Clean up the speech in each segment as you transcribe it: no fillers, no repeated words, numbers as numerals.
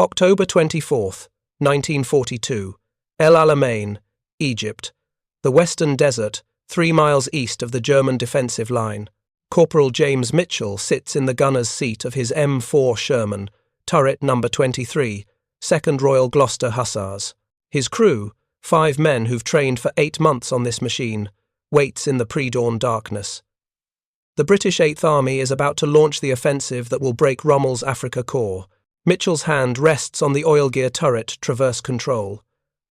October 24th, 1942, El Alamein, Egypt, the Western Desert, 3 miles east of the German defensive line. Corporal James Mitchell sits in the gunner's seat of his M4 Sherman, turret number 23, 2nd Royal Gloucester Hussars. His crew, 5 men who've trained for 8 months on this machine, waits in the pre-dawn darkness. The British 8th Army is about to launch the offensive that will break Rommel's Afrika Corps. Mitchell's hand rests on the Oilgear turret traverse control,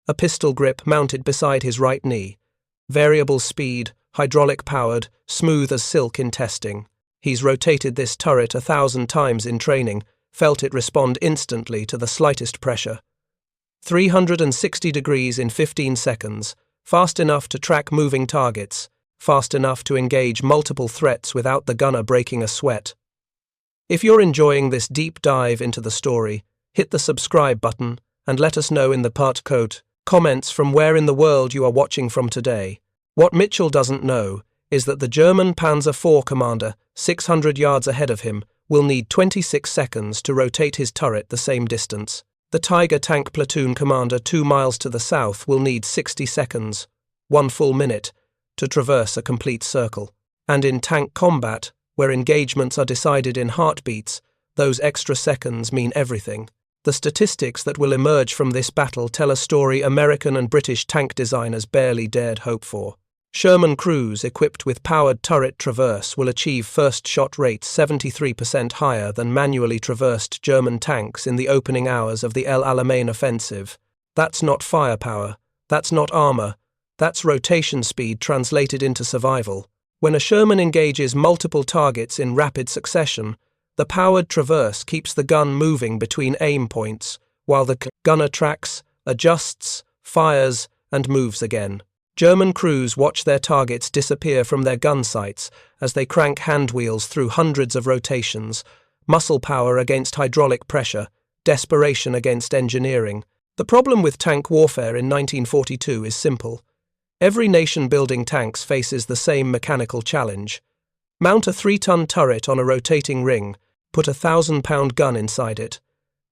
a pistol grip mounted beside his right knee. Variable speed, hydraulic-powered, smooth as silk in testing. He's rotated this turret 1,000 times in training, felt it respond instantly to the slightest pressure. 360 degrees in 15 seconds, fast enough to track moving targets, fast enough to engage multiple threats without the gunner breaking a sweat. If you're enjoying this deep dive into the story, hit the subscribe button and let us know in the part code comments from where in the world you are watching from today. What Mitchell doesn't know is that the German Panzer IV commander, 600 yards ahead of him, will need 26 seconds to rotate his turret the same distance. The Tiger tank platoon commander 2 miles to the south will need 60 seconds, 1 full minute, to traverse a complete circle. And in tank combat, where engagements are decided in heartbeats, those extra seconds mean everything. The statistics that will emerge from this battle tell a story American and British tank designers barely dared hope for. Sherman crews equipped with powered turret traverse will achieve first shot rates 73% higher than manually traversed German tanks in the opening hours of the El Alamein offensive. That's not firepower, that's not armor, that's rotation speed translated into survival. When a Sherman engages multiple targets in rapid succession, the powered traverse keeps the gun moving between aim points, while the gunner tracks, adjusts, fires, and moves again. German crews watch their targets disappear from their gun sights as they crank hand wheels through hundreds of rotations, muscle power against hydraulic pressure, desperation against engineering. The problem with tank warfare in 1942 is simple. Every nation building tanks faces the same mechanical challenge. Mount a 3-ton turret on a rotating ring, put a 1,000-pound gun inside it.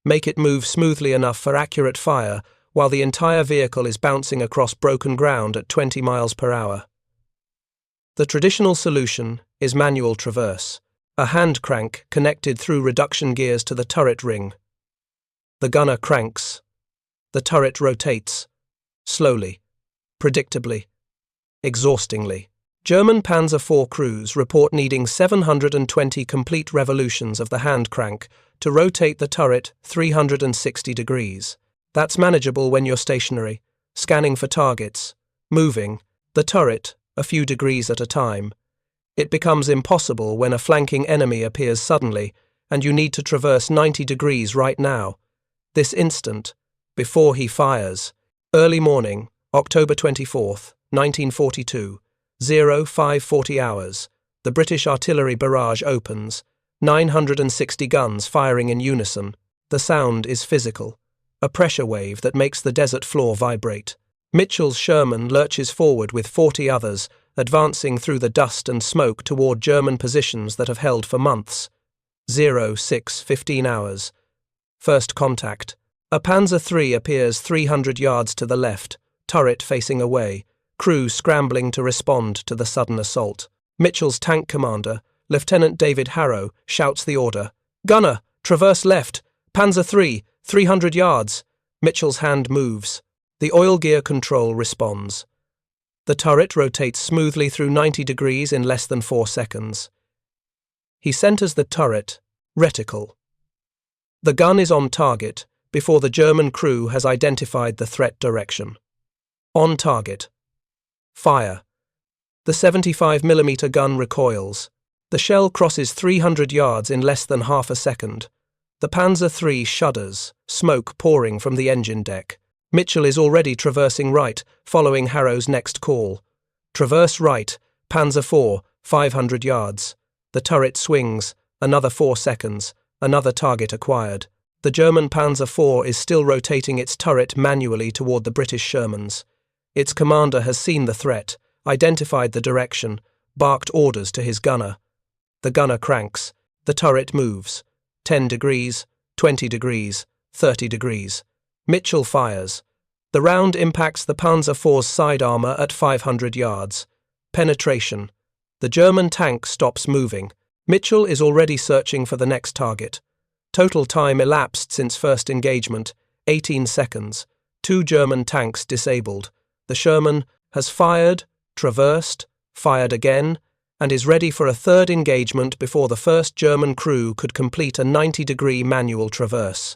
Make it move smoothly enough for accurate fire while the entire vehicle is bouncing across broken ground at 20 miles per hour. The traditional solution is manual traverse, a hand crank connected through reduction gears to the turret ring. The gunner cranks. The turret rotates. Slowly. Predictably, exhaustingly. German Panzer IV crews report needing 720 complete revolutions of the hand crank to rotate the turret 360 degrees. That's manageable when you're stationary, scanning for targets, moving the turret a few degrees at a time. It becomes impossible when a flanking enemy appears suddenly and you need to traverse 90 degrees right now, this instant, before he fires. Early morning, October 24th, 1942, 0540 hours, the British artillery barrage opens, 960 guns firing in unison. The sound is physical, a pressure wave that makes the desert floor vibrate. Mitchell's Sherman lurches forward with 40 others, advancing through the dust and smoke toward German positions that have held for months. 0615 hours. First contact. A Panzer III appears 300 yards to the left, turret facing away, crew scrambling to respond to the sudden assault. Mitchell's tank commander, Lieutenant David Harrow, shouts the order. Gunner, traverse left, Panzer III, 300 yards. Mitchell's hand moves. The Oilgear control responds. The turret rotates smoothly through 90 degrees in less than 4 seconds. He centers the turret, reticle. The gun is on target before the German crew has identified the threat direction. On target. Fire. The 75mm gun recoils. The shell crosses 300 yards in less than half a second. The Panzer III shudders, smoke pouring from the engine deck. Mitchell is already traversing right, following Harrow's next call. Traverse right, Panzer IV, 500 yards. The turret swings, another 4 seconds, another target acquired. The German Panzer IV is still rotating its turret manually toward the British Shermans. Its commander has seen the threat, identified the direction, barked orders to his gunner. The gunner cranks. The turret moves. 10 degrees, 20 degrees, 30 degrees. Mitchell fires. The round impacts the Panzer IV's side armour at 500 yards. Penetration. The German tank stops moving. Mitchell is already searching for the next target. Total time elapsed since first engagement, 18 seconds. 2 German tanks disabled. The Sherman has fired, traversed, fired again, and is ready for a third engagement before the first German crew could complete a 90-degree manual traverse.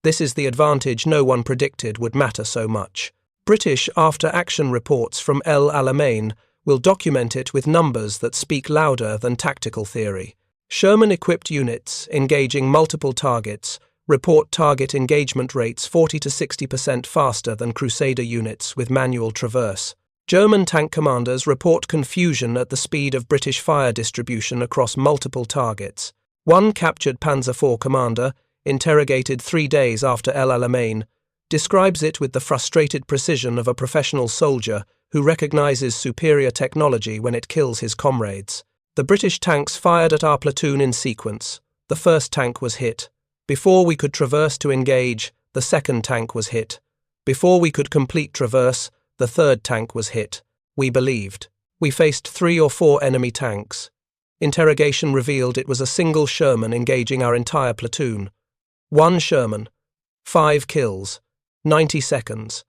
This is the advantage no one predicted would matter so much. British after-action reports from El Alamein will document it with numbers that speak louder than tactical theory. Sherman-equipped units engaging multiple targets report target engagement rates 40 to 60% faster than Crusader units with manual traverse. German tank commanders report confusion at the speed of British fire distribution across multiple targets. One captured Panzer IV commander, interrogated 3 days after El Alamein, describes it with the frustrated precision of a professional soldier who recognizes superior technology when it kills his comrades. The British tanks fired at our platoon in sequence. The first tank was hit. Before we could traverse to engage, the second tank was hit. Before we could complete traverse, the third tank was hit. We believed. We faced 3 or 4 enemy tanks. Interrogation revealed it was a single Sherman engaging our entire platoon. 1 Sherman. 5 kills. 90 seconds.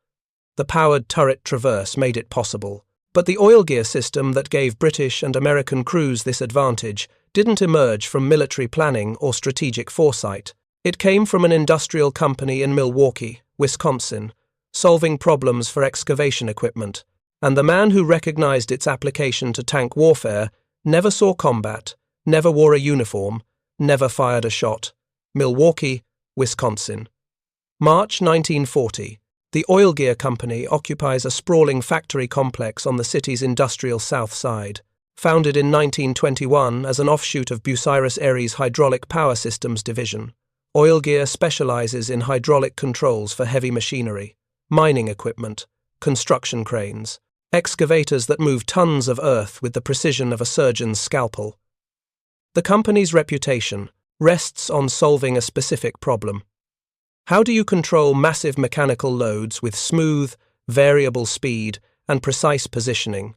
The powered turret traverse made it possible. But the Oilgear system that gave British and American crews this advantage didn't emerge from military planning or strategic foresight. It came from an industrial company in Milwaukee, Wisconsin, solving problems for excavation equipment, and the man who recognized its application to tank warfare never saw combat, never wore a uniform, never fired a shot. Milwaukee, Wisconsin. March 1940. The Oilgear Company occupies a sprawling factory complex on the city's industrial south side. Founded in 1921 as an offshoot of Bucyrus Ares' Hydraulic Power Systems Division, Oilgear specializes in hydraulic controls for heavy machinery, mining equipment, construction cranes, excavators that move tons of earth with the precision of a surgeon's scalpel. The company's reputation rests on solving a specific problem. How do you control massive mechanical loads with smooth, variable speed and precise positioning?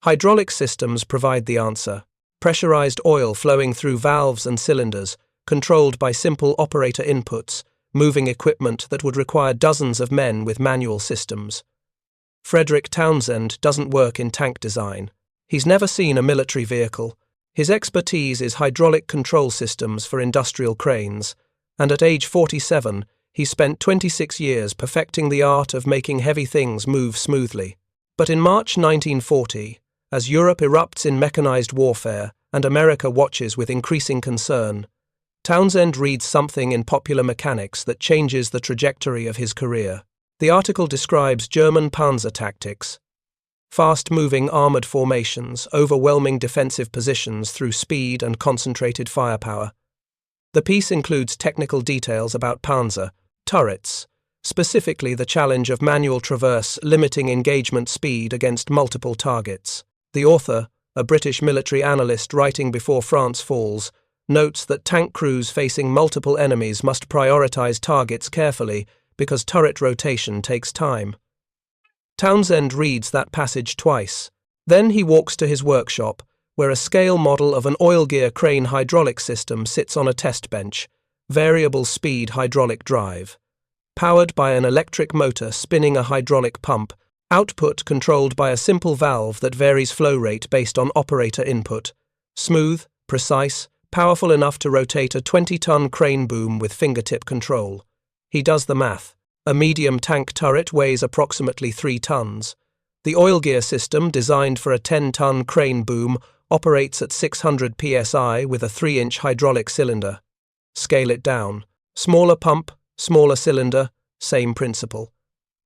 Hydraulic systems provide the answer. Pressurized oil flowing through valves and cylinders, controlled by simple operator inputs, moving equipment that would require dozens of men with manual systems. Frederick Townsend doesn't work in tank design. He's never seen a military vehicle. His expertise is hydraulic control systems for industrial cranes, and at age 47, he spent 26 years perfecting the art of making heavy things move smoothly. But in March 1940, as Europe erupts in mechanized warfare and America watches with increasing concern, Townsend reads something in Popular Mechanics that changes the trajectory of his career. The article describes German panzer tactics. Fast-moving armoured formations, overwhelming defensive positions through speed and concentrated firepower. The piece includes technical details about panzer, turrets, specifically the challenge of manual traverse limiting engagement speed against multiple targets. The author, a British military analyst writing before France falls, notes that tank crews facing multiple enemies must prioritize targets carefully because turret rotation takes time. Townsend reads that passage twice. Then he walks to his workshop, where a scale model of an Oilgear crane hydraulic system sits on a test bench, variable speed hydraulic drive, powered by an electric motor spinning a hydraulic pump, output controlled by a simple valve that varies flow rate based on operator input, smooth, precise, powerful enough to rotate a 20-ton crane boom with fingertip control. He does the math. A medium tank turret weighs approximately 3 tons. The Oilgear system, designed for a 10-ton crane boom, operates at 600 psi with a 3-inch hydraulic cylinder. Scale it down. Smaller pump, smaller cylinder, same principle.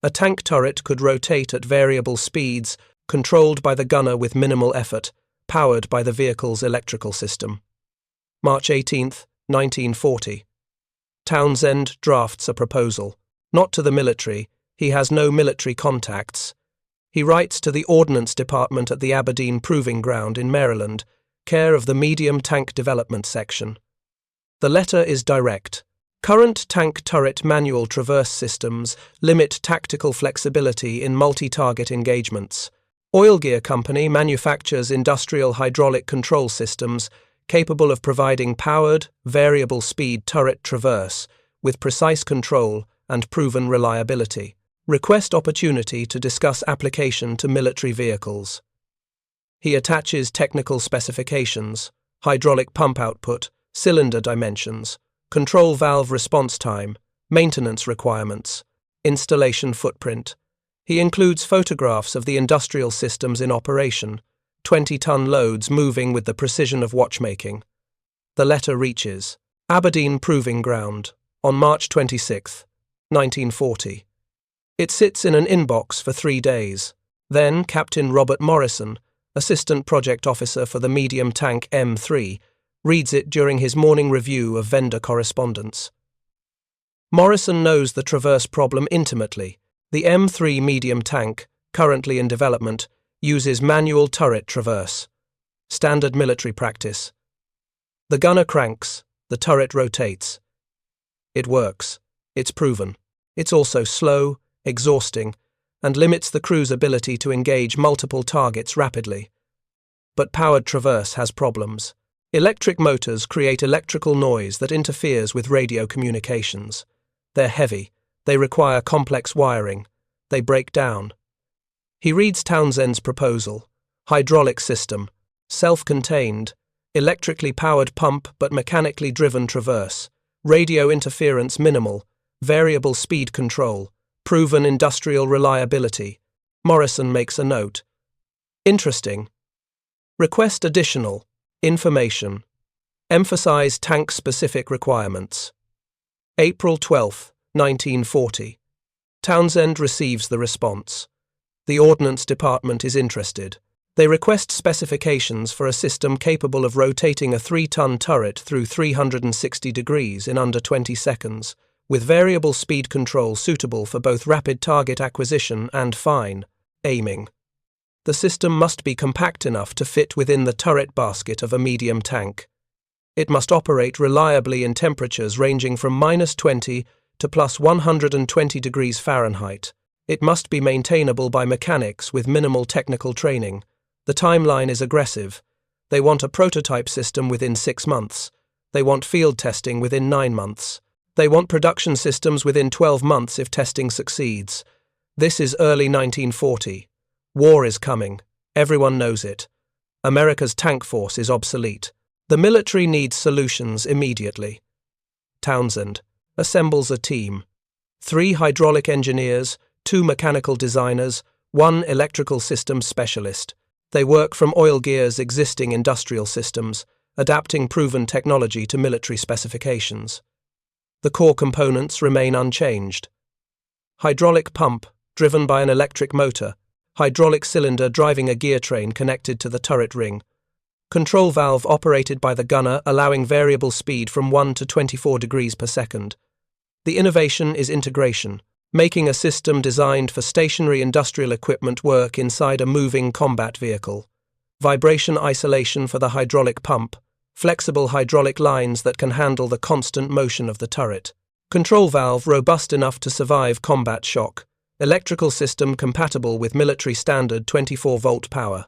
A tank turret could rotate at variable speeds, controlled by the gunner with minimal effort, powered by the vehicle's electrical system. March 18, 1940. Townsend drafts a proposal. Not to the military, he has no military contacts. He writes to the Ordnance Department at the Aberdeen Proving Ground in Maryland, care of the Medium Tank Development Section. The letter is direct. Current tank turret manual traverse systems limit tactical flexibility in multi-target engagements. Oilgear Company manufactures industrial hydraulic control systems capable of providing powered, variable speed turret traverse with precise control and proven reliability. Request opportunity to discuss application to military vehicles. He attaches technical specifications, hydraulic pump output, cylinder dimensions, control valve response time, maintenance requirements, installation footprint. He includes photographs of the industrial systems in operation, 20-ton loads moving with the precision of watchmaking. The letter reaches Aberdeen Proving Ground on March 26, 1940. It sits in an inbox for 3 days. Then Captain Robert Morrison, Assistant Project Officer for the medium tank M3, reads it during his morning review of vendor correspondence. Morrison knows the traverse problem intimately. The M3 medium tank, currently in development, uses manual turret traverse. Standard military practice. The gunner cranks, the turret rotates. It works. It's proven. It's also slow, exhausting, and limits the crew's ability to engage multiple targets rapidly. But powered traverse has problems. Electric motors create electrical noise that interferes with radio communications. They're heavy. They require complex wiring. They break down. He reads Townsend's proposal. Hydraulic system. Self-contained. Electrically powered pump but mechanically driven traverse. Radio interference minimal. Variable speed control. Proven industrial reliability. Morrison makes a note. Interesting. Request additional information. Emphasize tank-specific requirements. April 12, 1940. Townsend receives the response. The Ordnance Department is interested. They request specifications for a system capable of rotating a 3-ton turret through 360 degrees in under 20 seconds, with variable speed control suitable for both rapid target acquisition and fine aiming. The system must be compact enough to fit within the turret basket of a medium tank. It must operate reliably in temperatures ranging from -20 to +120 degrees Fahrenheit. It must be maintainable by mechanics with minimal technical training. The timeline is aggressive. They want a prototype system within 6 months. They want field testing within 9 months. They want production systems within 12 months if testing succeeds. This is early 1940. War is coming. Everyone knows it. America's tank force is obsolete. The military needs solutions immediately. Townsend assembles a team. 3 hydraulic engineers, 2 mechanical designers, 1 electrical systems specialist. They work from Oilgear's existing industrial systems, adapting proven technology to military specifications. The core components remain unchanged. Hydraulic pump, driven by an electric motor. Hydraulic cylinder driving a gear train connected to the turret ring. Control valve operated by the gunner allowing variable speed from 1 to 24 degrees per second. The innovation is integration, making a system designed for stationary industrial equipment work inside a moving combat vehicle. Vibration isolation for the hydraulic pump. Flexible hydraulic lines that can handle the constant motion of the turret. Control valve robust enough to survive combat shock. Electrical system compatible with military standard 24-volt power.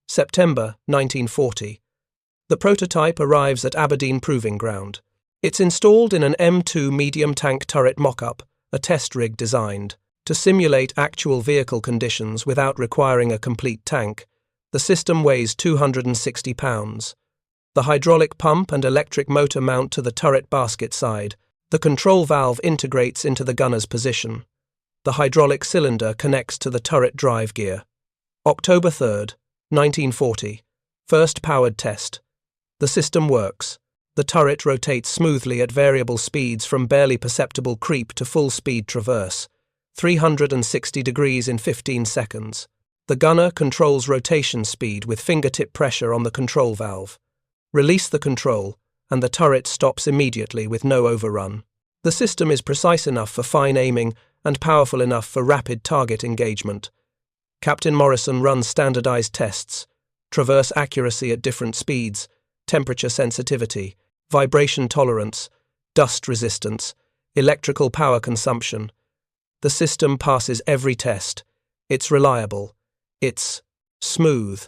September 1940. The prototype arrives at Aberdeen Proving Ground. It's installed in an M2 medium tank turret mock-up, a test rig designed to simulate actual vehicle conditions without requiring a complete tank. The system weighs 260 pounds. The hydraulic pump and electric motor mount to the turret basket side. The control valve integrates into the gunner's position. The hydraulic cylinder connects to the turret drive gear. October 3, 1940. First powered test. The system works. The turret rotates smoothly at variable speeds from barely perceptible creep to full speed traverse. 360 degrees in 15 seconds. The gunner controls rotation speed with fingertip pressure on the control valve. Release the control, and the turret stops immediately with no overrun. The system is precise enough for fine aiming and powerful enough for rapid target engagement. Captain Morrison runs standardized tests, traverse accuracy at different speeds, temperature sensitivity, vibration tolerance, dust resistance, electrical power consumption. The system passes every test. It's reliable. It's smooth.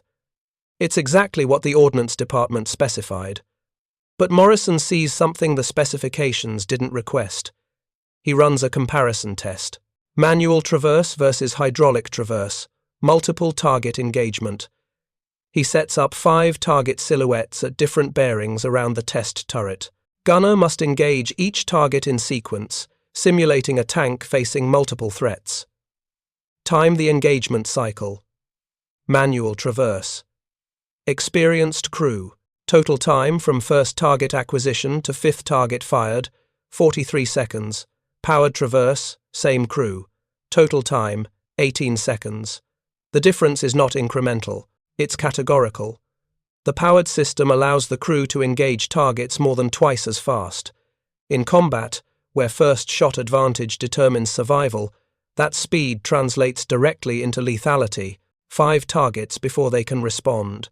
It's exactly what the Ordnance Department specified. But Morrison sees something the specifications didn't request. He runs a comparison test. Manual traverse versus hydraulic traverse, multiple target engagement. He sets up 5 target silhouettes at different bearings around the test turret. Gunner must engage each target in sequence, simulating a tank facing multiple threats. Time the engagement cycle. Manual traverse. Experienced crew. Total time from first target acquisition to 5th target fired, 43 seconds. Powered traverse, same crew. Total time, 18 seconds. The difference is not incremental, it's categorical. The powered system allows the crew to engage targets more than twice as fast. In combat, where first shot advantage determines survival, that speed translates directly into lethality. 5 targets before they can respond.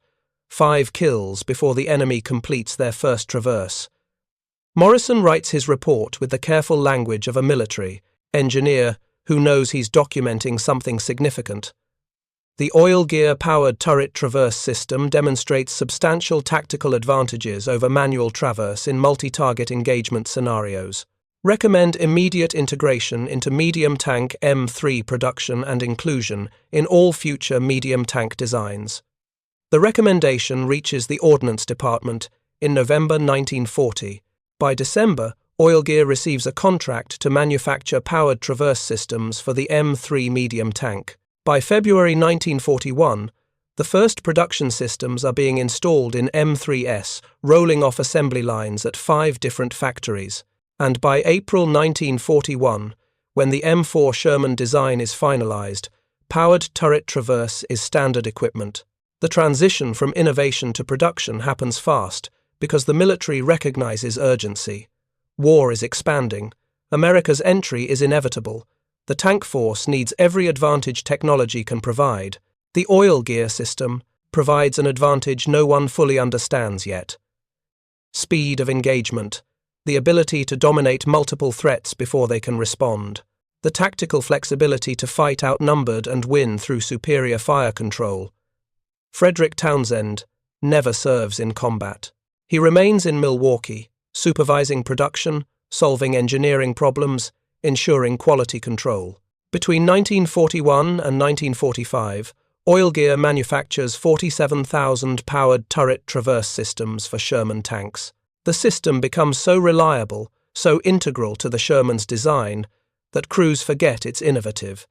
5 kills before the enemy completes their first traverse. Morrison writes his report with the careful language of a military engineer who knows he's documenting something significant. The Oilgear-powered turret traverse system demonstrates substantial tactical advantages over manual traverse in multi-target engagement scenarios. Recommend immediate integration into medium tank M3 production and inclusion in all future medium tank designs. The recommendation reaches the Ordnance Department in November 1940. By December, Oilgear receives a contract to manufacture powered traverse systems for the M3 medium tank. By February 1941, the first production systems are being installed in M3S, rolling off assembly lines at 5 different factories. And by April 1941, when the M4 Sherman design is finalized, powered turret traverse is standard equipment. The transition from innovation to production happens fast because the military recognizes urgency. War is expanding. America's entry is inevitable. The tank force needs every advantage technology can provide. The Oilgear system provides an advantage no one fully understands yet. Speed of engagement. The ability to dominate multiple threats before they can respond. The tactical flexibility to fight outnumbered and win through superior fire control. Frederick Townsend never serves in combat. He remains in Milwaukee, supervising production, solving engineering problems, ensuring quality control. Between 1941 and 1945, Oilgear manufactures 47,000 powered turret traverse systems for Sherman tanks. The system becomes so reliable, so integral to the Sherman's design, that crews forget it's innovative.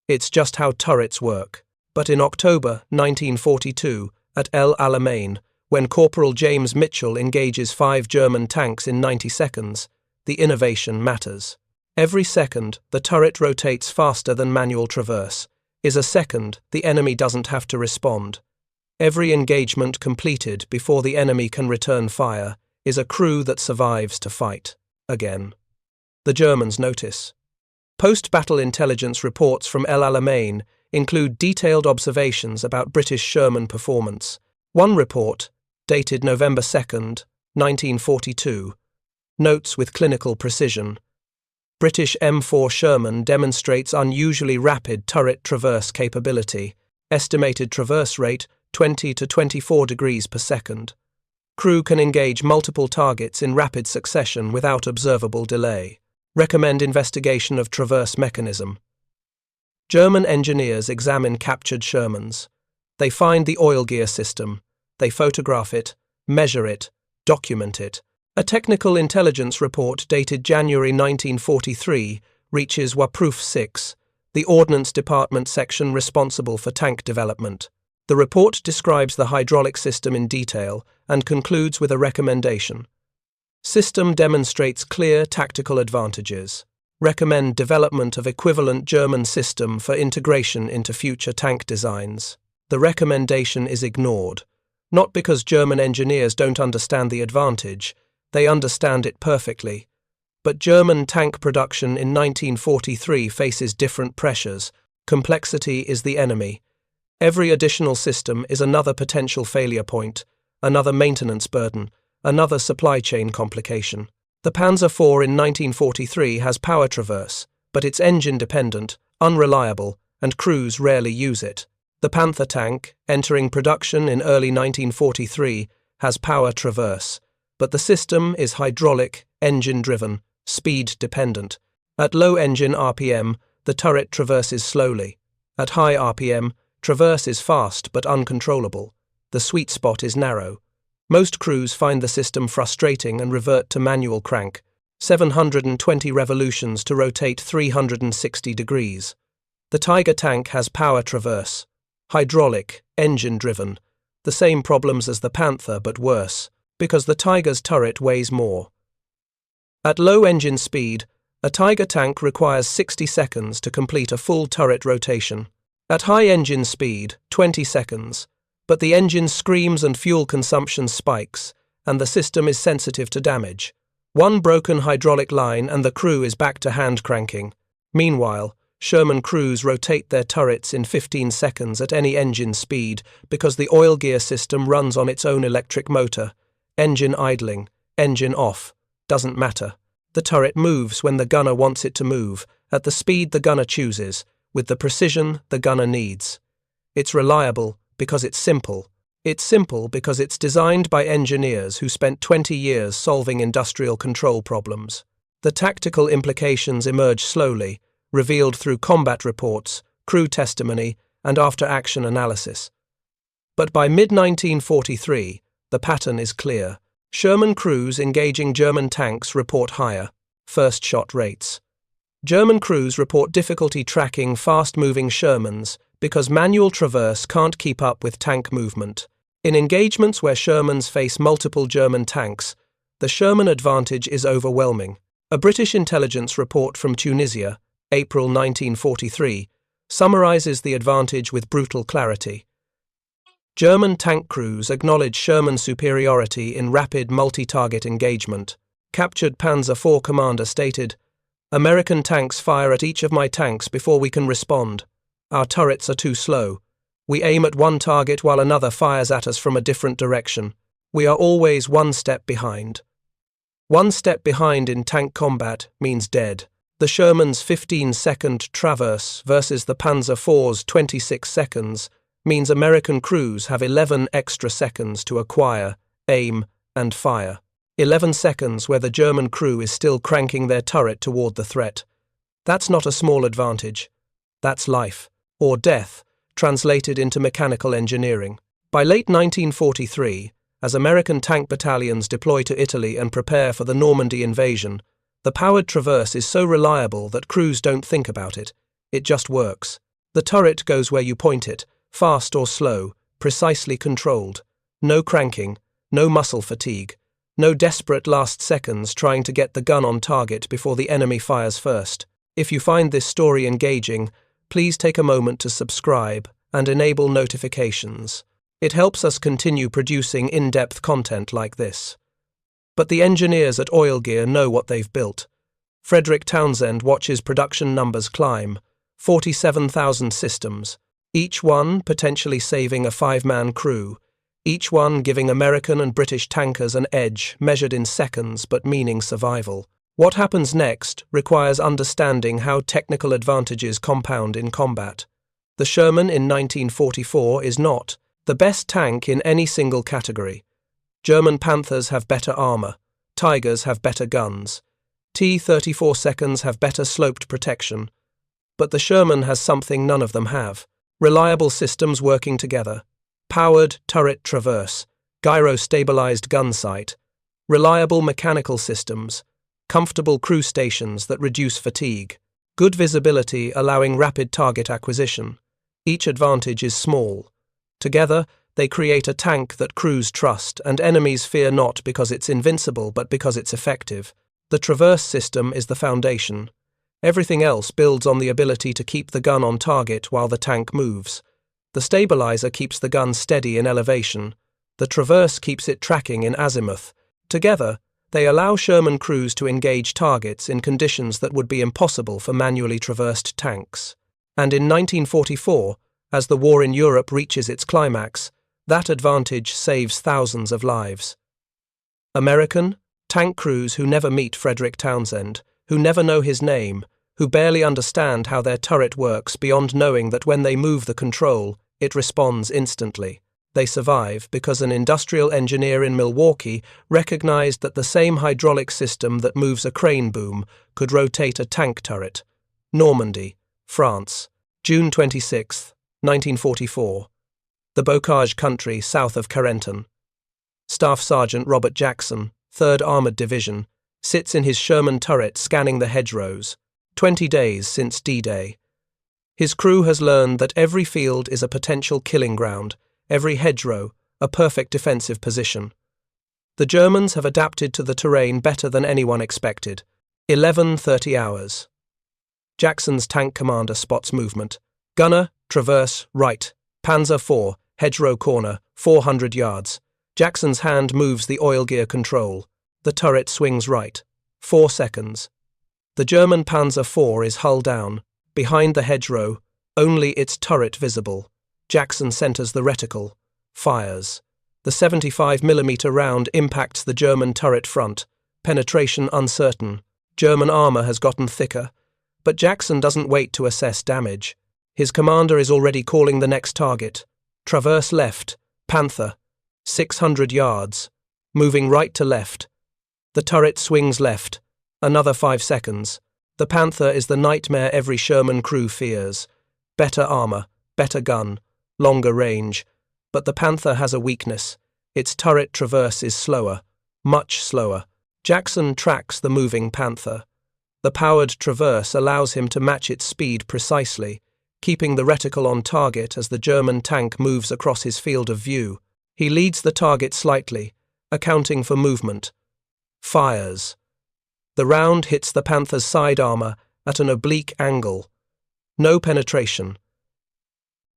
It's just how turrets work. But in October 1942, at Alamein, when Corporal James Mitchell engages 5 German tanks in 90 seconds, the innovation matters. Every second the turret rotates faster than manual traverse is a second the enemy doesn't have to respond. Every engagement completed before the enemy can return fire is a crew that survives to fight again. The Germans notice. Post-battle intelligence reports from El Alamein include detailed observations about British Sherman performance. One report, dated November 2nd, 1942, notes with clinical precision. British M4 Sherman demonstrates unusually rapid turret traverse capability, estimated traverse rate 20 to 24 degrees per second. Crew can engage multiple targets in rapid succession without observable delay. Recommend investigation of traverse mechanism. German engineers examine captured Shermans. They find the Oilgear system. They photograph it, measure it, document it. A technical intelligence report dated January 1943 reaches Waproof 6, the Ordnance Department section responsible for tank development. The report describes the hydraulic system in detail and concludes with a recommendation. System demonstrates clear tactical advantages. Recommend development of equivalent German system for integration into future tank designs. The recommendation is ignored, not because German engineers don't understand the advantage. They understand it perfectly. But German tank production in 1943 faces different pressures. Complexity is the enemy. Every additional system is another potential failure point, another maintenance burden, another supply chain complication. The Panzer IV in 1943 has power traverse, but it's engine-dependent, unreliable, and crews rarely use it. The Panther tank, entering production in early 1943, has power traverse, but the system is hydraulic, engine-driven, speed-dependent. At low engine RPM, the turret traverses slowly. At high RPM, traverse is fast but uncontrollable. The sweet spot is narrow. Most crews find the system frustrating and revert to manual crank, 720 revolutions to rotate 360 degrees. The Tiger tank has power traverse, hydraulic, engine-driven, the same problems as the Panther but worse, because the Tiger's turret weighs more. At low engine speed, a Tiger tank requires 60 seconds to complete a full turret rotation. At high engine speed, 20 seconds, but the engine screams and fuel consumption spikes, and the system is sensitive to damage. One broken hydraulic line and the crew is back to hand cranking. Meanwhile, Sherman crews rotate their turrets in 15 seconds at any engine speed because the Oilgear system runs on its own electric motor. Engine idling, engine off, doesn't matter. The turret moves when the gunner wants it to move, at the speed the gunner chooses, with the precision the gunner needs. It's reliable because it's simple. It's simple because it's designed by engineers who spent 20 years solving industrial control problems. The tactical implications emerge slowly, revealed through combat reports, crew testimony, and after-action analysis. But by mid-1943, the pattern is clear. Sherman crews engaging German tanks report higher first-shot rates. German crews report difficulty tracking fast-moving Shermans because manual traverse can't keep up with tank movement. In engagements where Shermans face multiple German tanks, the Sherman advantage is overwhelming. A British intelligence report from Tunisia, April 1943, summarizes the advantage with brutal clarity. German tank crews acknowledge Sherman superiority in rapid multi-target engagement. Captured Panzer IV commander stated, "American tanks fire at each of my tanks before we can respond. Our turrets are too slow. We aim at one target while another fires at us from a different direction. We are always one step behind." 1 step behind in tank combat means dead. The Sherman's 15-second traverse versus the Panzer IV's 26 seconds means American crews have 11 extra seconds to acquire, aim, and fire. 11 seconds where the German crew is still cranking their turret toward the threat. That's not a small advantage. That's life, or death, translated into mechanical engineering. By late 1943, as American tank battalions deploy to Italy and prepare for the Normandy invasion, the powered traverse is so reliable that crews don't think about it. It just works. The turret goes where you point it, fast or slow, precisely controlled. No cranking, no muscle fatigue, no desperate last seconds trying to get the gun on target before the enemy fires first. If you find this story engaging, please take a moment to subscribe and enable notifications. It helps us continue producing in-depth content like this. But the engineers at Oilgear know what they've built. Frederick Townsend watches production numbers climb, 47,000 systems, each one potentially saving a 5-man crew, each one giving American and British tankers an edge measured in seconds but meaning survival. What happens next requires understanding how technical advantages compound in combat. The Sherman in 1944 is not the best tank in any single category. German Panthers have better armor, Tigers have better guns, T-34 seconds have better sloped protection, but the Sherman has something none of them have. Reliable systems working together, powered turret traverse, gyro-stabilized gun sight, reliable mechanical systems, comfortable crew stations that reduce fatigue, good visibility allowing rapid target acquisition. Each advantage is small. Together, they create a tank that crews trust and enemies fear not because it's invincible but because it's effective. The traverse system is the foundation. Everything else builds on the ability to keep the gun on target while the tank moves. The stabilizer keeps the gun steady in elevation. The traverse keeps it tracking in azimuth. Together, they allow Sherman crews to engage targets in conditions that would be impossible for manually traversed tanks. And in 1944, as the war in Europe reaches its climax, that advantage saves thousands of lives. American, Tank crews who never meet Frederick Townsend, who never know his name, who barely understand how their turret works beyond knowing that when they move the control, it responds instantly. They survive because an industrial engineer in Milwaukee recognized that the same hydraulic system that moves a crane boom could rotate a tank turret. Normandy, France, June 26, 1944. The Bocage country south of Carentan. Staff Sergeant Robert Jackson, 3rd Armoured Division, sits in his Sherman turret scanning the hedgerows, 20 days since D-Day. His crew has learned that every field is a potential killing ground, every hedgerow a perfect defensive position. The Germans have adapted to the terrain better than anyone expected. 11:30 hours. Jackson's tank commander spots movement. Gunner, traverse, right. Panzer IV, hedgerow corner, 400 yards. Jackson's hand moves the Oilgear control. The turret swings right. 4 seconds. The German Panzer IV is hull down. Behind the hedgerow, only its turret visible. Jackson centers the reticle. Fires. The 75mm round impacts the German turret front. Penetration uncertain. German armor has gotten thicker. But Jackson doesn't wait to assess damage. His commander is already calling the next target. Traverse left. Panther. 600 yards. Moving right to left. The turret swings left. Another 5 seconds. The Panther is the nightmare every Sherman crew fears. Better armor, better gun, longer range. But the Panther has a weakness. Its turret traverse is slower, much slower. Jackson tracks the moving Panther. The powered traverse allows him to match its speed precisely, keeping the reticle on target as the German tank moves across his field of view. He leads the target slightly, accounting for movement. Fires. The round hits the Panther's side armor at an oblique angle. No penetration.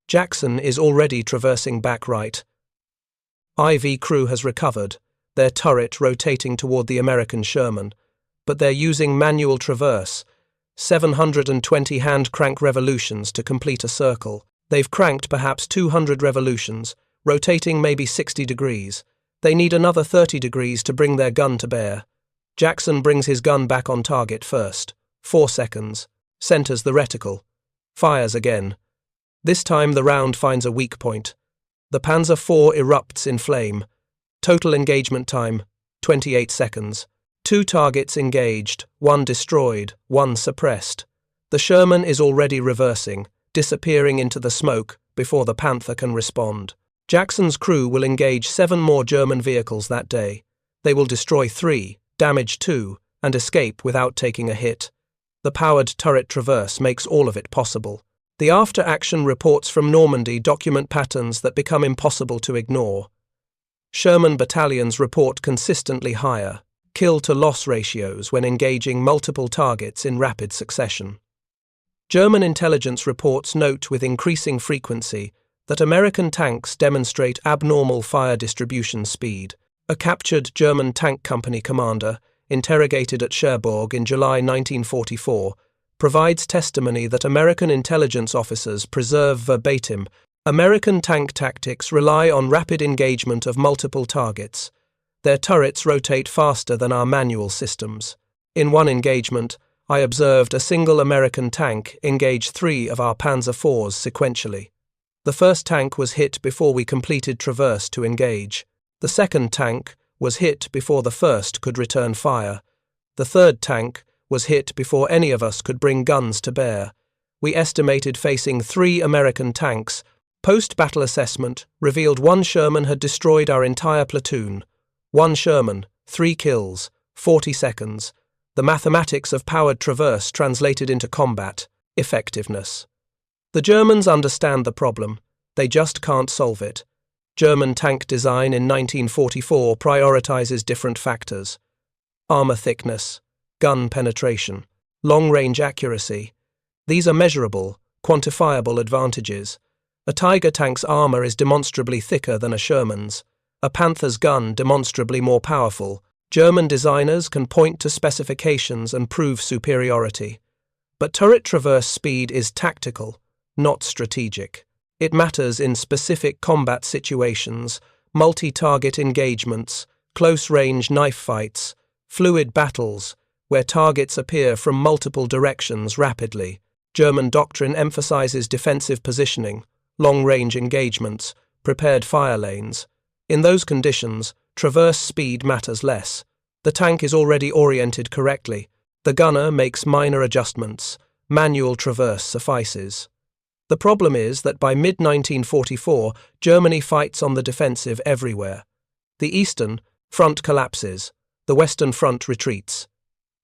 Jackson is already traversing back right. IV crew has recovered, their turret rotating toward the American Sherman, but they're using manual traverse, 720 hand crank revolutions to complete a circle. They've cranked perhaps 200 revolutions, rotating maybe 60 degrees. They need another 30 degrees to bring their gun to bear. Jackson brings his gun back on target first. 4 seconds. Centers the reticle. Fires again. This time the round finds a weak point. The Panzer IV erupts in flame. Total engagement time, 28 seconds. 2 targets engaged, 1 destroyed, 1 suppressed. The Sherman is already reversing, disappearing into the smoke before the Panther can respond. Jackson's crew will engage 7 more German vehicles that day. They will destroy 3, damage 2, and escape without taking a hit. The powered turret traverse makes all of it possible. The after-action reports from Normandy document patterns that become impossible to ignore. Sherman battalions report consistently higher kill-to-loss ratios when engaging multiple targets in rapid succession. German intelligence reports note with increasing frequency that American tanks demonstrate abnormal fire distribution speed. A captured German tank company commander, interrogated at Cherbourg in July 1944, provides testimony that American intelligence officers preserve verbatim, American tank tactics rely on rapid engagement of multiple targets. Their turrets rotate faster than our manual systems. In one engagement, I observed a single American tank engage 3 of our Panzer IVs sequentially. The first tank was hit before we completed traverse to engage. The second tank was hit before the first could return fire. The third tank was hit before any of us could bring guns to bear. We estimated facing 3 American tanks. Post-battle assessment revealed 1 Sherman had destroyed our entire platoon. 1 Sherman, 3 kills, 40 seconds. The mathematics of powered traverse translated into combat. Effectiveness. The Germans understand the problem. They just can't solve it. German tank design in 1944 prioritizes different factors. Armor thickness, gun penetration, long-range accuracy. These are measurable, quantifiable advantages. A Tiger tank's armor is demonstrably thicker than a Sherman's. A Panther's gun demonstrably more powerful. German designers can point to specifications and prove superiority. But turret traverse speed is tactical, not strategic. It matters in specific combat situations, multi-target engagements, close-range knife fights, Fluid battles, where targets appear from multiple directions rapidly. German doctrine emphasizes defensive positioning, long-range engagements, prepared fire lanes. In those conditions, traverse speed matters less. The tank is already oriented correctly. The gunner makes minor adjustments. Manual traverse suffices. The problem is that by mid-1944, Germany fights on the defensive everywhere. The Eastern Front collapses. The Western Front retreats.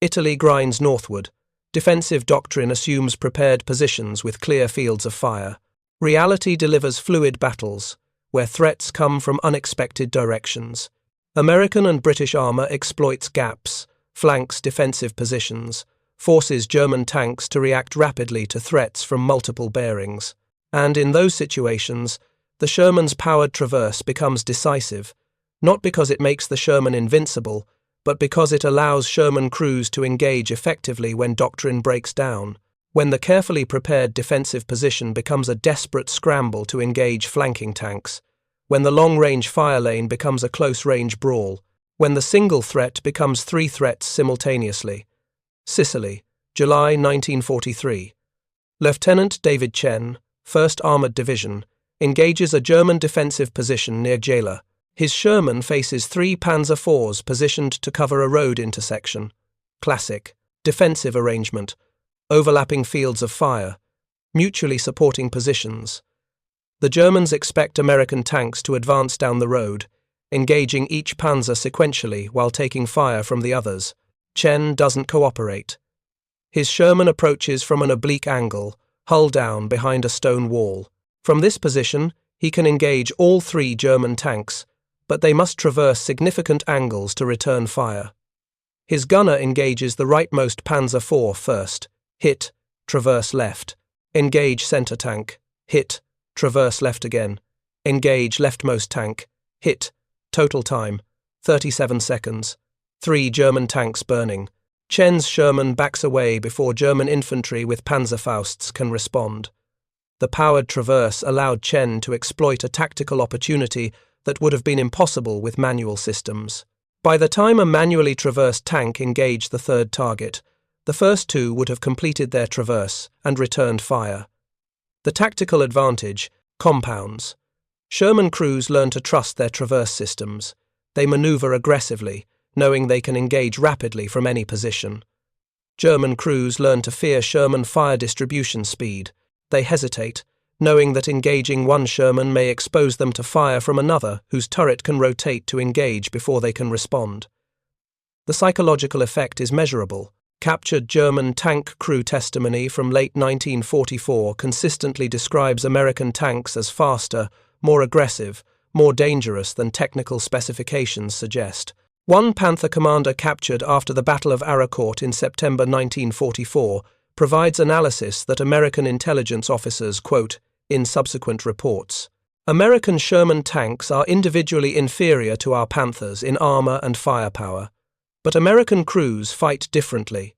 Italy grinds northward. Defensive doctrine assumes prepared positions with clear fields of fire. Reality delivers fluid battles, where threats come from unexpected directions. American and British armour exploits gaps, flanks defensive positions, forces German tanks to react rapidly to threats from multiple bearings. And in those situations, the Sherman's powered traverse becomes decisive, not because it makes the Sherman invincible, but because it allows Sherman crews to engage effectively when doctrine breaks down, when the carefully prepared defensive position becomes a desperate scramble to engage flanking tanks, when the long-range fire lane becomes a close-range brawl, when the single threat becomes three threats simultaneously. Sicily, July 1943. Lieutenant David Chen, 1st Armoured Division, engages a German defensive position near Gela. His Sherman faces 3 Panzer IVs positioned to cover a road intersection. Classic. Defensive arrangement. Overlapping fields of fire. Mutually supporting positions. The Germans expect American tanks to advance down the road, engaging each Panzer sequentially while taking fire from the others. Chen doesn't cooperate. His Sherman approaches from an oblique angle, hull down behind a stone wall. From this position, he can engage all 3 German tanks, but they must traverse significant angles to return fire. His gunner engages the rightmost Panzer IV first. Hit, traverse left. Engage center tank. Hit, traverse left again. Engage leftmost tank. Hit. Total time, 37 seconds. 3 German tanks burning. Chen's Sherman backs away before German infantry with Panzerfausts can respond. The powered traverse allowed Chen to exploit a tactical opportunity that would have been impossible with manual systems. By the time a manually traversed tank engaged the 3rd target, the first 2 would have completed their traverse and returned fire. The tactical advantage compounds. Sherman crews learn to trust their traverse systems. They maneuver aggressively, knowing they can engage rapidly from any position. German crews learn to fear Sherman fire distribution speed. They hesitate, knowing that engaging one Sherman may expose them to fire from another whose turret can rotate to engage before they can respond. The psychological effect is measurable. Captured German tank crew testimony from late 1944 consistently describes American tanks as faster, more aggressive, more dangerous than technical specifications suggest. One Panther commander captured after the Battle of Aracourt in September 1944 provides analysis that American intelligence officers quote in subsequent reports. American Sherman tanks are individually inferior to our Panthers in armor and firepower, but American crews fight differently.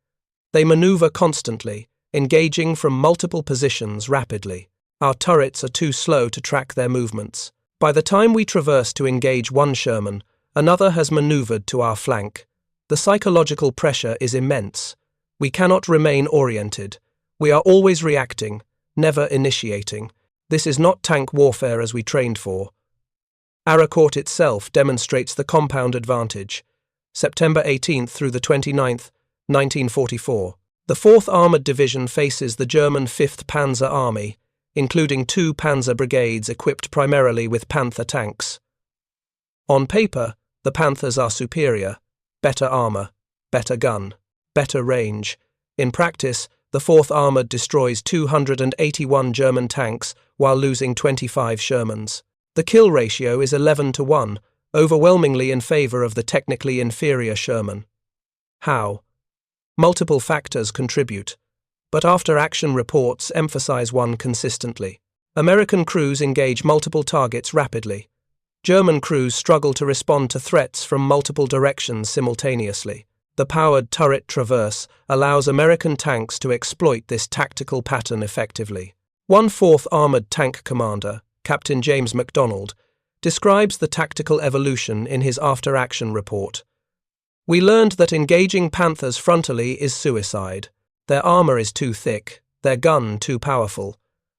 They maneuver constantly, engaging from multiple positions rapidly. Our turrets are too slow to track their movements. By the time we traverse to engage one Sherman, another has maneuvered to our flank. The psychological pressure is immense. We cannot remain oriented. We are always reacting, never initiating. This is not tank warfare as we trained for. Aracourt itself demonstrates the compound advantage. September 18th through the 29th, 1944. The 4th Armoured Division faces the German 5th Panzer Army, including 2 Panzer brigades equipped primarily with Panther tanks. On paper, the Panthers are superior, better armour, better gun, better range. In practice, the 4th Armoured destroys 281 German tanks while losing 25 Shermans. The kill ratio is 11-1, overwhelmingly in favour of the technically inferior Sherman. How? Multiple factors contribute, but after-action reports emphasise one consistently. American crews engage multiple targets rapidly. German crews struggle to respond to threats from multiple directions simultaneously. The powered turret traverse allows American tanks to exploit this tactical pattern effectively. One 4th Armoured Tank Commander, Captain James MacDonald, describes the tactical evolution in his after-action report. We learned that engaging Panthers frontally is suicide. Their armor is too thick, their gun too powerful.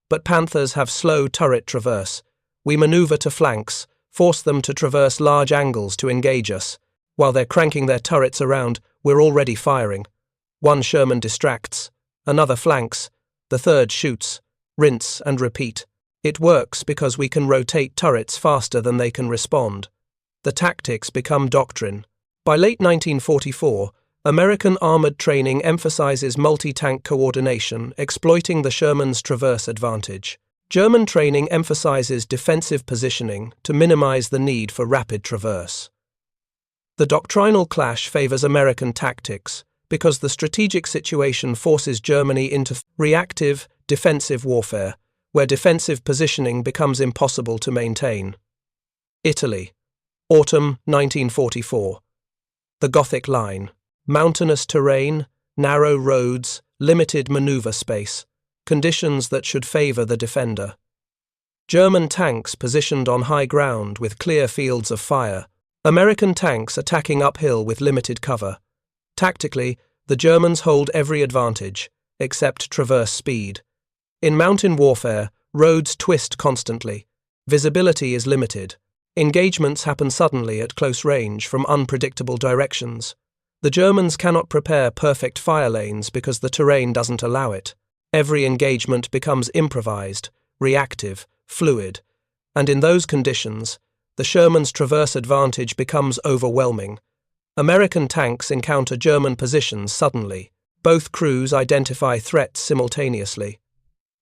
But Panthers have slow turret traverse. We maneuver to flanks, force them to traverse large angles to engage us. While they're cranking their turrets around, we're already firing. One Sherman distracts, another flanks, the third shoots. Rinse and repeat. It works because we can rotate turrets faster than they can respond. The tactics become doctrine. By late 1944, American armored training emphasizes multi-tank coordination, exploiting the Sherman's traverse advantage. German training emphasizes defensive positioning to minimize the need for rapid traverse. The doctrinal clash favors American tactics because the strategic situation forces Germany into reactive, defensive warfare, where defensive positioning becomes impossible to maintain. Italy, autumn 1944. The Gothic Line. Mountainous terrain, narrow roads, limited maneuver space, conditions that should favor the defender. German tanks positioned on high ground with clear fields of fire. American tanks attacking uphill with limited cover. Tactically, the Germans hold every advantage, except traverse speed. In mountain warfare, roads twist constantly. Visibility is limited. Engagements happen suddenly at close range from unpredictable directions. The Germans cannot prepare perfect fire lanes because the terrain doesn't allow it. Every engagement becomes improvised, reactive, fluid, and in those conditions, the Sherman's traverse advantage becomes overwhelming. American tanks encounter German positions suddenly. Both crews identify threats simultaneously.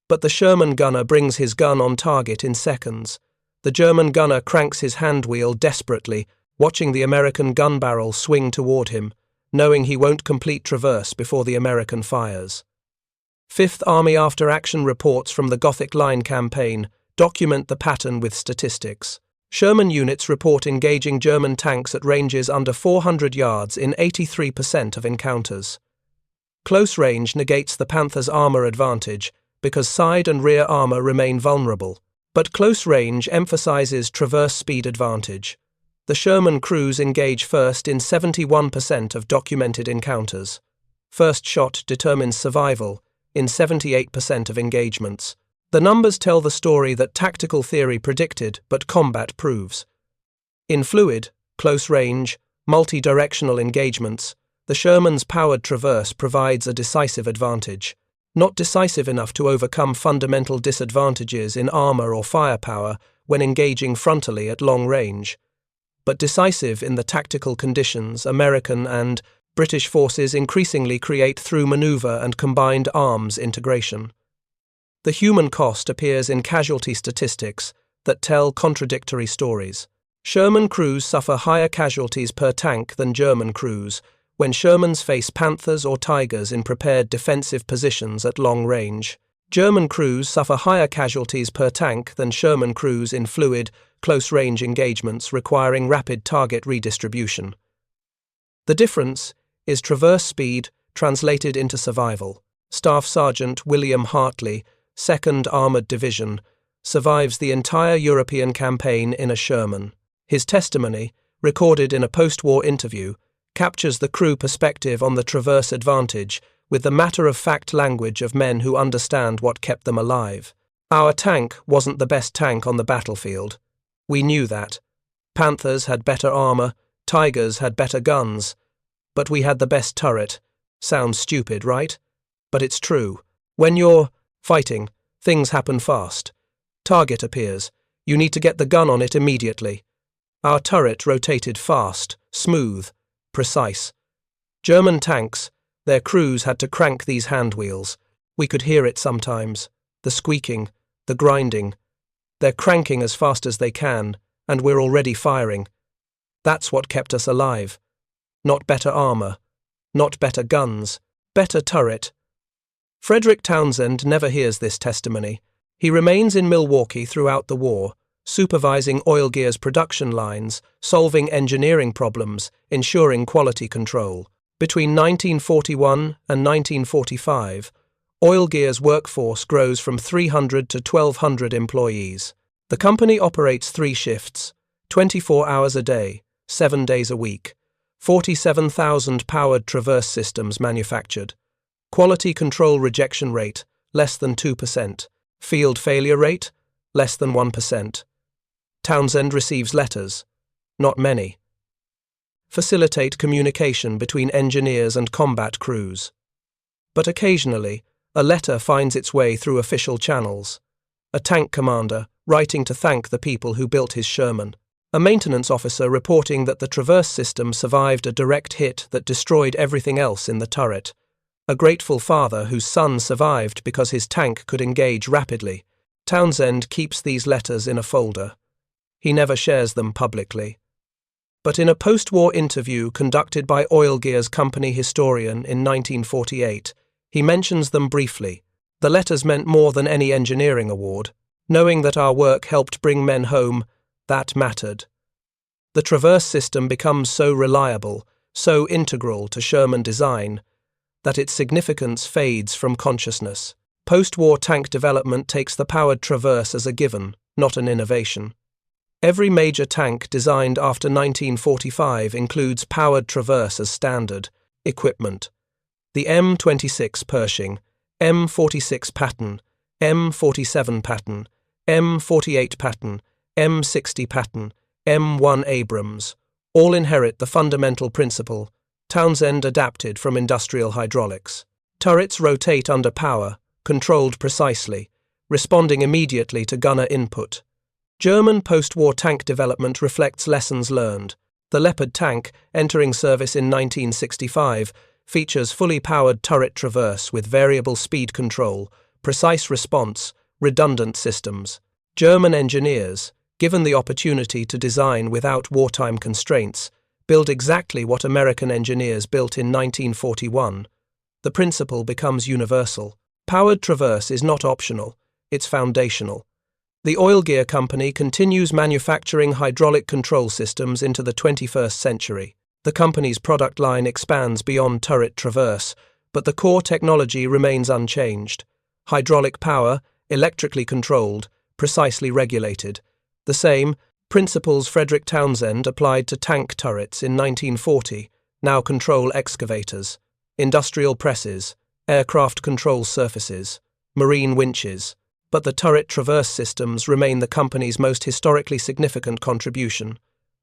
But the Sherman gunner brings his gun on target in seconds. The German gunner cranks his handwheel desperately, watching the American gun barrel swing toward him, knowing he won't complete traverse before the American fires. Fifth Army after-action reports from the Gothic Line campaign document the pattern with statistics. Sherman units report engaging German tanks at ranges under 400 yards in 83% of encounters. Close range negates the Panther's armor advantage, because side and rear armor remain vulnerable, but close range emphasizes traverse speed advantage. The Sherman crews engage first in 71% of documented encounters. First shot determines survival in 78% of engagements. The numbers tell the story that tactical theory predicted but combat proves. In fluid, close range, multi-directional engagements, the Sherman's powered traverse provides a decisive advantage. Not decisive enough to overcome fundamental disadvantages in armor or firepower when engaging frontally at long range, but decisive in the tactical conditions American and British forces increasingly create through maneuver and combined arms integration. The human cost appears in casualty statistics that tell contradictory stories. Sherman crews suffer higher casualties per tank than German crews, when Shermans face Panthers or Tigers in prepared defensive positions at long range. German crews suffer higher casualties per tank than Sherman crews in fluid, close-range engagements requiring rapid target redistribution. The difference is traverse speed translated into survival. Staff Sergeant William Hartley, 2nd Armoured Division, survives the entire European campaign in a Sherman. His testimony, recorded in a post-war interview, captures the crew perspective on the traverse advantage with the matter-of-fact language of men who understand what kept them alive. Our tank wasn't the best tank on the battlefield. We knew that. Panthers had better armor, Tigers had better guns, but we had the best turret. Sounds stupid, right? But it's true. When you're fighting, things happen fast. Target appears. You need to get the gun on it immediately. Our turret rotated fast, smooth, precise. German tanks, their crews had to crank these handwheels. We could hear it sometimes, the squeaking, the grinding. They're cranking as fast as they can, and we're already firing. That's what kept us alive. Not better armor, not better guns, better turret. Frederick Townsend never hears this testimony. He remains in Milwaukee throughout the war, supervising Oilgear's production lines, solving engineering problems, ensuring quality control. Between 1941 and 1945, Oilgear's workforce grows from 300 to 1,200 employees. The company operates 3 shifts, 24 hours a day, 7 days a week, 47,000 powered traverse systems manufactured. Quality control rejection rate, less than 2%. Field failure rate, less than 1%. Townsend receives letters, not many. Facilitate communication between engineers and combat crews. But occasionally, a letter finds its way through official channels. A tank commander writing to thank the people who built his Sherman. A maintenance officer reporting that the traverse system survived a direct hit that destroyed everything else in the turret. A grateful father whose son survived because his tank could engage rapidly. Townsend keeps these letters in a folder. He never shares them publicly. But in a post-war interview conducted by Oilgear's company historian in 1948, he mentions them briefly. The letters meant more than any engineering award. Knowing that our work helped bring men home, that mattered. The traverse system becomes so reliable, so integral to Sherman design, that its significance fades from consciousness. Post-war tank development takes the powered traverse as a given, not an innovation. Every major tank designed after 1945 includes powered traverse as standard equipment. The M26 Pershing, M46 Patton, M47 Patton, M48 Patton, M60 Patton, M1 Abrams, all inherit the fundamental principle Townsend adapted from industrial hydraulics. Turrets rotate under power, controlled precisely, responding immediately to gunner input. German post-war tank development reflects lessons learned. The Leopard tank, entering service in 1965, features fully powered turret traverse with variable speed control, precise response, redundant systems. German engineers, given the opportunity to design without wartime constraints, build exactly what American engineers built in 1941. The principle becomes universal. Powered traverse is not optional, it's foundational. The Oilgear company continues manufacturing hydraulic control systems into the 21st century. The company's product line expands beyond turret traverse, but the core technology remains unchanged. Hydraulic power, electrically controlled, precisely regulated. The same principles Frederick Townsend applied to tank turrets in 1940 now control excavators, industrial presses, aircraft control surfaces, marine winches. But the turret traverse systems remain the company's most historically significant contribution.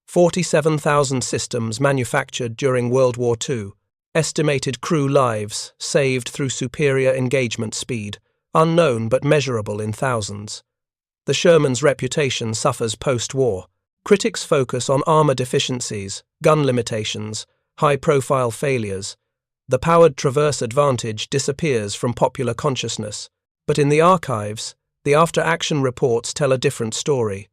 47,000 systems manufactured during World War II. Estimated crew lives saved through superior engagement speed, unknown but measurable in thousands. The Sherman's reputation suffers post-war. Critics focus on armor deficiencies, gun limitations, high-profile failures. The powered traverse advantage disappears from popular consciousness. But in the archives, the after-action reports tell a different story.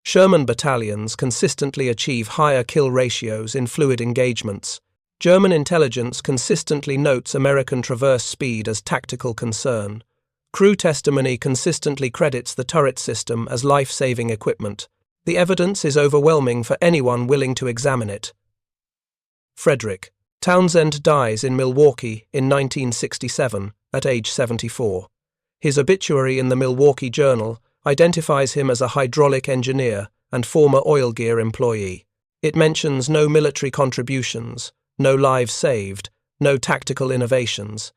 Sherman battalions consistently achieve higher kill ratios in fluid engagements. German intelligence consistently notes American traverse speed as tactical concern. Crew testimony consistently credits the turret system as life-saving equipment. The evidence is overwhelming for anyone willing to examine it. Frederick Townsend dies in Milwaukee in 1967 at age 74. His obituary in the Milwaukee Journal identifies him as a hydraulic engineer and former Oilgear employee. It mentions no military contributions, no lives saved, no tactical innovations.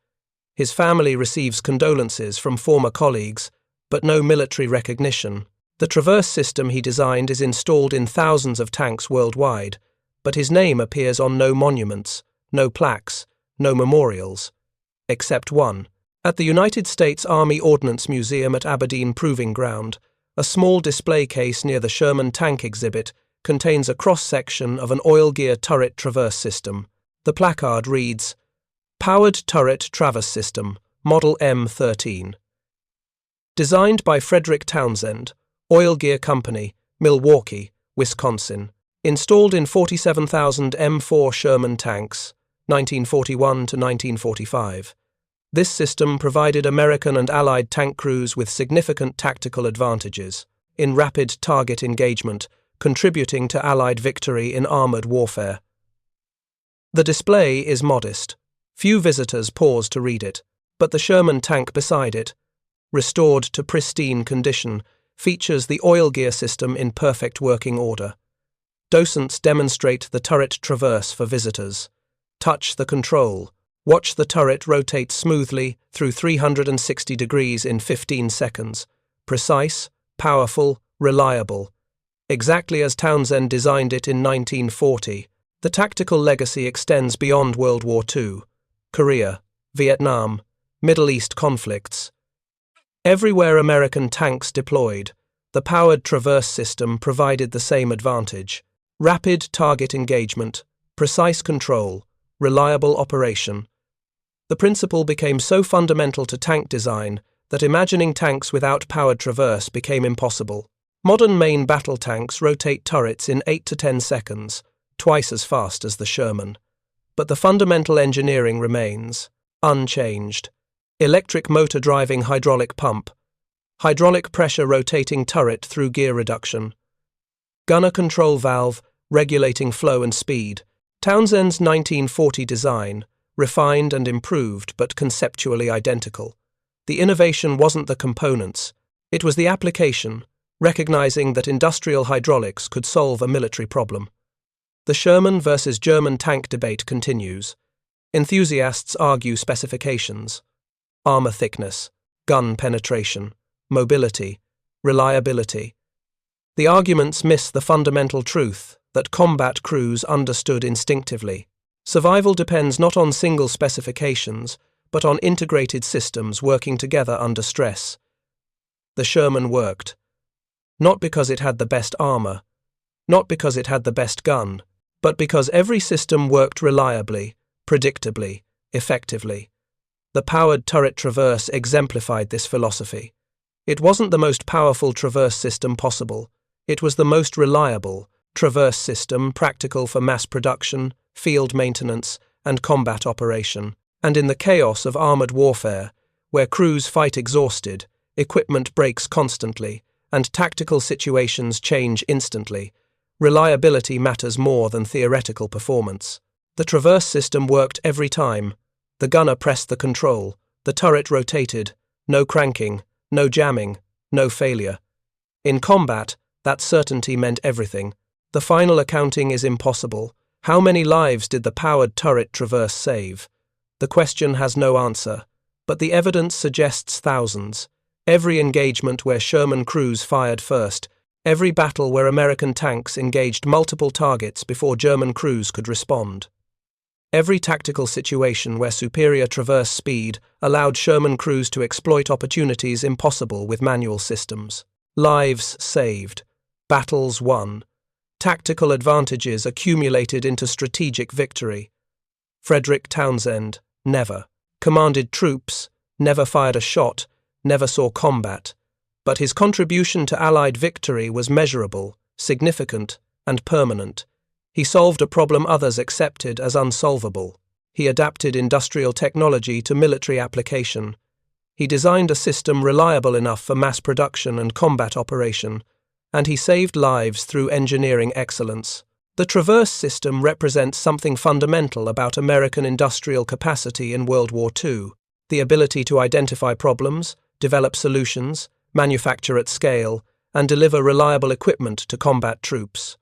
His family receives condolences from former colleagues, but no military recognition. The traverse system he designed is installed in thousands of tanks worldwide, but his name appears on no monuments, no plaques, no memorials, except one. At the United States Army Ordnance Museum at Aberdeen Proving Ground, a small display case near the Sherman tank exhibit contains a cross-section of an Oilgear turret traverse system. The placard reads, Powered Turret Traverse System, Model M13. Designed by Frederick Townsend, Oilgear Company, Milwaukee, Wisconsin. Installed in 47,000 M4 Sherman tanks, 1941 to 1945. This system provided American and Allied tank crews with significant tactical advantages in rapid target engagement, contributing to Allied victory in armored warfare. The display is modest. Few visitors pause to read it, but the Sherman tank beside it, restored to pristine condition, features the Oilgear system in perfect working order. Docents demonstrate the turret traverse for visitors. Touch the control. Watch the turret rotate smoothly through 360 degrees in 15 seconds. Precise, powerful, reliable. Exactly as Townsend designed it in 1940, the tactical legacy extends beyond World War II, Korea, Vietnam, Middle East conflicts. Everywhere American tanks deployed, the powered traverse system provided the same advantage. Rapid target engagement, precise control, reliable operation. The principle became so fundamental to tank design that imagining tanks without powered traverse became impossible. Modern main battle tanks rotate turrets in 8 to 10 seconds, twice as fast as the Sherman. But the fundamental engineering remains unchanged. Electric motor driving hydraulic pump, hydraulic pressure rotating turret through gear reduction, gunner control valve regulating flow and speed. Townsend's 1940 design, refined and improved but conceptually identical. The innovation wasn't the components, it was the application, recognizing that industrial hydraulics could solve a military problem. The Sherman versus German tank debate continues. Enthusiasts argue specifications: armor thickness, gun penetration, mobility, reliability. The arguments miss the fundamental truth that combat crews understood instinctively. Survival depends not on single specifications, but on integrated systems working together under stress. The Sherman worked, not because it had the best armor, not because it had the best gun, but because every system worked reliably, predictably, effectively. The powered turret traverse exemplified this philosophy. It wasn't the most powerful traverse system possible. It was the most reliable traverse system practical for mass production, field maintenance, and combat operation. And in the chaos of armored warfare, where crews fight exhausted, equipment breaks constantly, and tactical situations change instantly, reliability matters more than theoretical performance. The traverse system worked every time. The gunner pressed the control, the turret rotated, no cranking, no jamming, no failure. In combat, that certainty meant everything. The final accounting is impossible. How many lives did the powered turret traverse save? The question has no answer, but the evidence suggests thousands. Every engagement where Sherman crews fired first, every battle where American tanks engaged multiple targets before German crews could respond. Every tactical situation where superior traverse speed allowed Sherman crews to exploit opportunities impossible with manual systems. Lives saved, battles won, tactical advantages accumulated into strategic victory. Frederick Townsend never commanded troops, never fired a shot, never saw combat, but his contribution to Allied victory was measurable, significant, and permanent. He solved a problem others accepted as unsolvable. He adapted industrial technology to military application. He designed a system reliable enough for mass production and combat operation, and he saved lives through engineering excellence. The traverse system represents something fundamental about American industrial capacity in World War II, the ability to identify problems, develop solutions, manufacture at scale, and deliver reliable equipment to combat troops.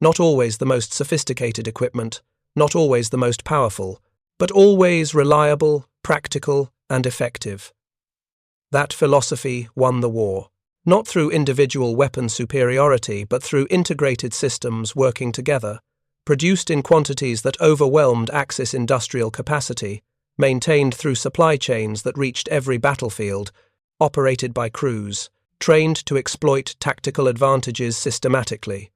Not always the most sophisticated equipment, not always the most powerful, but always reliable, practical, and effective. That philosophy won the war, not through individual weapon superiority, but through integrated systems working together, produced in quantities that overwhelmed Axis industrial capacity, maintained through supply chains that reached every battlefield, operated by crews, trained to exploit tactical advantages systematically.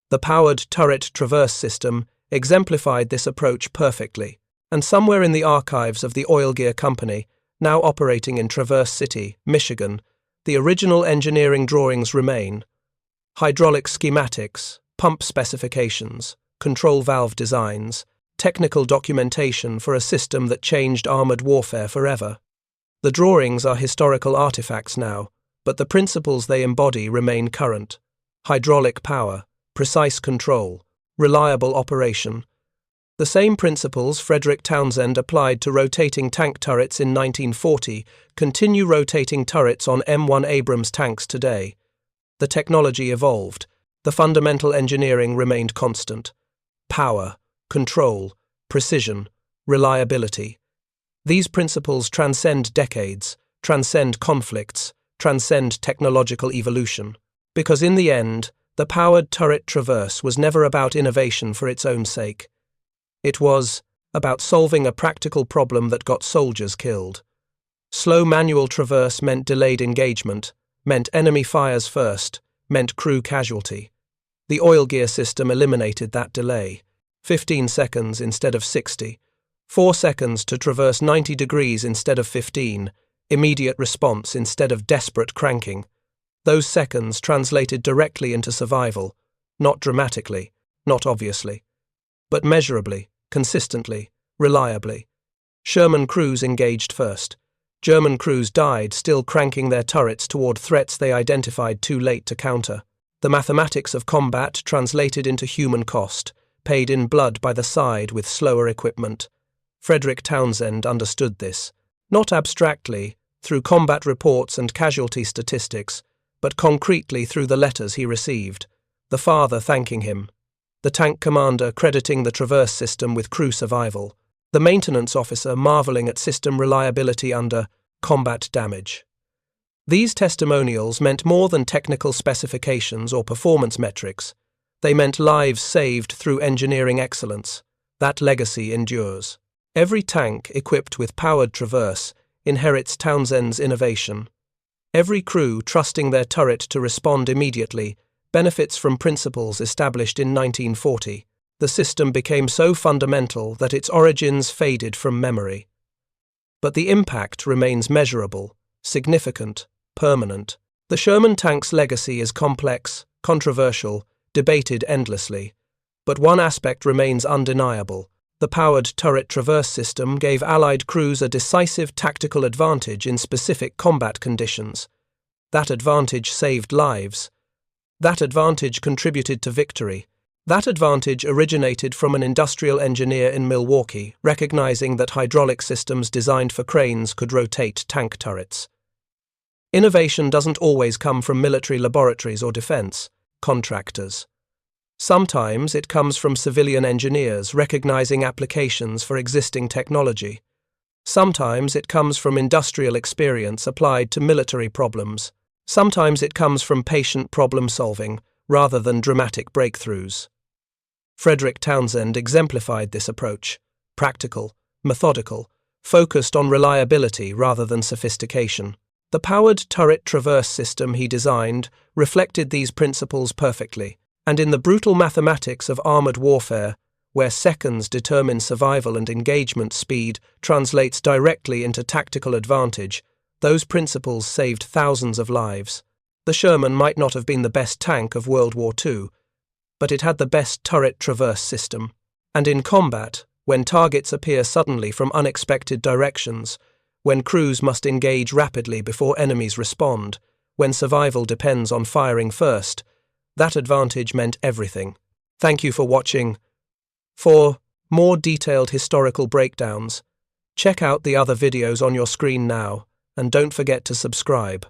The powered turret traverse system exemplified this approach perfectly, and somewhere in the archives of the Oilgear Company, now operating in Traverse City, Michigan, the original engineering drawings remain: hydraulic schematics, pump specifications, control valve designs, technical documentation for a system that changed armored warfare forever. The drawings are historical artifacts now, but the principles they embody remain current: hydraulic power, precise control, reliable operation. The same principles Frederick Townsend applied to rotating tank turrets in 1940 continue rotating turrets on M1 Abrams tanks today. The technology evolved, the fundamental engineering remained constant. Power, control, precision, reliability. These principles transcend decades, transcend conflicts, transcend technological evolution. Because in the end, the powered turret traverse was never about innovation for its own sake. It was about solving a practical problem that got soldiers killed. Slow manual traverse meant delayed engagement, meant enemy fires first, meant crew casualty. The Oilgear system eliminated that delay. 15 seconds instead of 60. 4 seconds to traverse 90 degrees instead of 15. Immediate response instead of desperate cranking. Those seconds translated directly into survival, not dramatically, not obviously, but measurably, consistently, reliably. Sherman crews engaged first. German crews died, still cranking their turrets toward threats they identified too late to counter. The mathematics of combat translated into human cost, paid in blood by the side with slower equipment. Frederick Townsend understood this, not abstractly, through combat reports and casualty statistics, but concretely through the letters he received, the father thanking him, the tank commander crediting the traverse system with crew survival, the maintenance officer marveling at system reliability under combat damage. These testimonials meant more than technical specifications or performance metrics. They meant lives saved through engineering excellence. That legacy endures. Every tank equipped with powered traverse inherits Townsend's innovation. Every crew trusting their turret to respond immediately benefits from principles established in 1940. The system became so fundamental that its origins faded from memory. But the impact remains measurable, significant, permanent. The Sherman tank's legacy is complex, controversial, debated endlessly. But one aspect remains undeniable. The powered turret traverse system gave Allied crews a decisive tactical advantage in specific combat conditions. That advantage saved lives. That advantage contributed to victory. That advantage originated from an industrial engineer in Milwaukee, recognizing that hydraulic systems designed for cranes could rotate tank turrets. Innovation doesn't always come from military laboratories or defense contractors. Sometimes it comes from civilian engineers recognizing applications for existing technology. Sometimes it comes from industrial experience applied to military problems. Sometimes it comes from patient problem-solving rather than dramatic breakthroughs. Frederick Townsend exemplified this approach, practical, methodical, focused on reliability rather than sophistication. The powered turret traverse system he designed reflected these principles perfectly, and in the brutal mathematics of armored warfare, where seconds determine survival and engagement speed translates directly into tactical advantage, those principles saved thousands of lives. The Sherman might not have been the best tank of World War II, but it had the best turret traverse system. And in combat, when targets appear suddenly from unexpected directions, when crews must engage rapidly before enemies respond, when survival depends on firing first, that advantage meant everything. Thank you for watching. For more detailed historical breakdowns, check out the other videos on your screen now, and don't forget to subscribe.